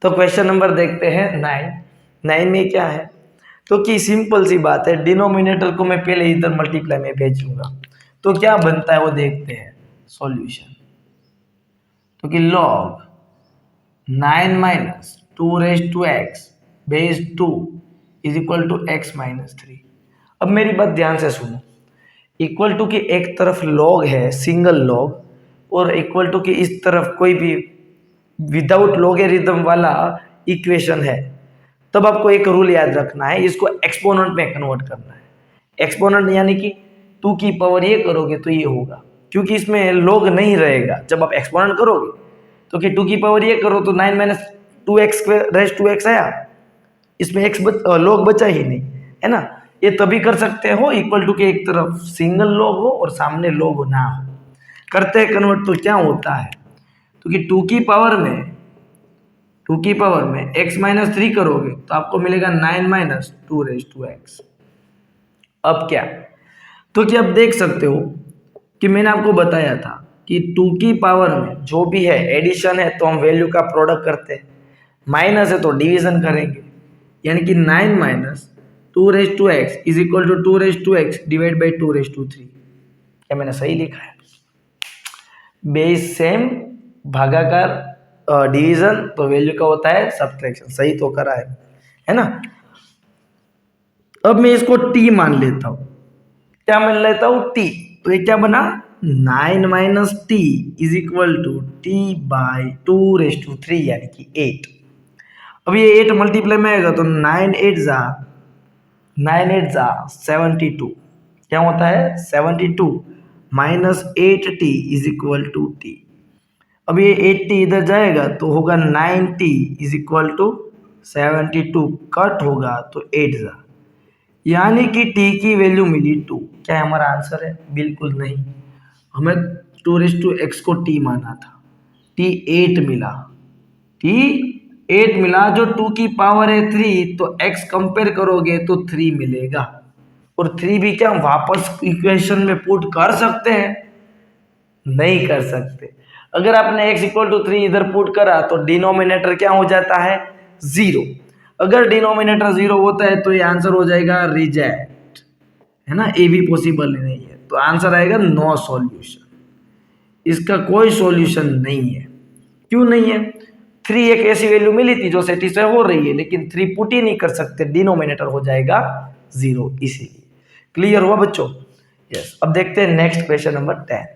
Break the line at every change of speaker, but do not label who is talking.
तो question number देखते हैं 9 में क्या है। तो कि सिंपल सी बात है, डिनोमिनेटर को मैं पहले इधर मल्टीप्लाई में भेजूंगा तो क्या बनता है वो देखते हैं सॉल्यूशन। तो कि log 9 minus 2 raise to x base 2 is equal to x minus 3। अब मेरी बात ध्यान से सुनो, इक्वल टू की एक तरफ log है सिंगल log, और इक्वल टू की इस तरफ कोई भी विदाउट लॉगरिथम वाला इक्वेशन है, तब आपको एक रूल याद रखना है, इसको एक्सपोनेंट में कन्वर्ट करना है। एक्सपोनेंट यानी कि 2 की पावर ये करोगे तो ये होगा, क्योंकि इसमें log नहीं रहेगा। जब आप एक्सपोनेंट करोगे तो कि 2 की पावर ये करो तो 9 minus 2x raise to x आया, इसमें log बचा ही नहीं, है ना। ये तभी कर सकते हो इक्वल टू के एक तरफ सिंगल log हो और सामने log ना हो। करते हैं कन्वर्ट तो क्या होता है, तो कि 2 की पावर में x माइनस 3 करोगे तो आपको मिलेगा 9 माइनस 2 रेज टू एक्स। अब क्या, तो कि आप देख सकते हो कि मैंने आपको बताया था कि 2 की पावर में जो भी है एडिशन है तो हम वैल्यू का प्रोडक्ट करते हैं, माइनस है तो डिवीजन करेंगे, यानी कि 9 minus 2 raise to x is equal to 2 raise to x divide by 2 raise to 3। क्या मैंने सही लिखा है? बेस सेम, भागाकार डिवीजन, तो वैल्यू का होता है सब्ट्रैक्शन। सही तो करा है ना। अब मैं इसको t मान लेता हूं, क्या मान लेता हूं t, तो ये क्या बना 9 minus t is equal to t by 2 raise to 3 यानी कि 8। अब ये 8 मल्टीप्लाई में आएगा तो 9 8 जा 72, क्या होता है 72 minus 8t is equal to t। अब ये 8t इधर जाएगा तो होगा 9t is equal to 72, cut होगा तो 8 जा, यानी कि t की वैल्यू मिली 2। क्या हमारा आंसर है? बिल्कुल नहीं, हमें 2 रेज टू एक्स को t माना था, t 8 मिला, जो 2 की पावर है 3, तो x कंपेयर करोगे तो 3 मिलेगा, और 3 भी क्या वापस इक्वेशन में पुट कर सकते हैं? नहीं कर सकते। अगर आपने x इक्वल टू 3 इधर पुट करा तो डिनोमिनेटर क्या हो जाता है? 0। अगर डिनोमिनेटर 0 होता है तो ये आंसर हो जाएगा रिजेक्ट, है ना, ये भी पॉसिबल नहीं है, तो आंसर आएगा नो सॉल्यूशन। इसका कोई सॉल्यूशन नहीं है। क्यों नहीं है? 3 एक ऐसी वैल्यू मिली थी जो सेटिस्फाई हो रही है, लेकिन 3 पुट ही नहीं कर सकते, डिनोमिनेटर हो जाएगा 0, इसीलिए। क्लियर हुआ बच्चों? यस। अब देखते हैं नेक्स्ट क्वेश्चन नंबर 10।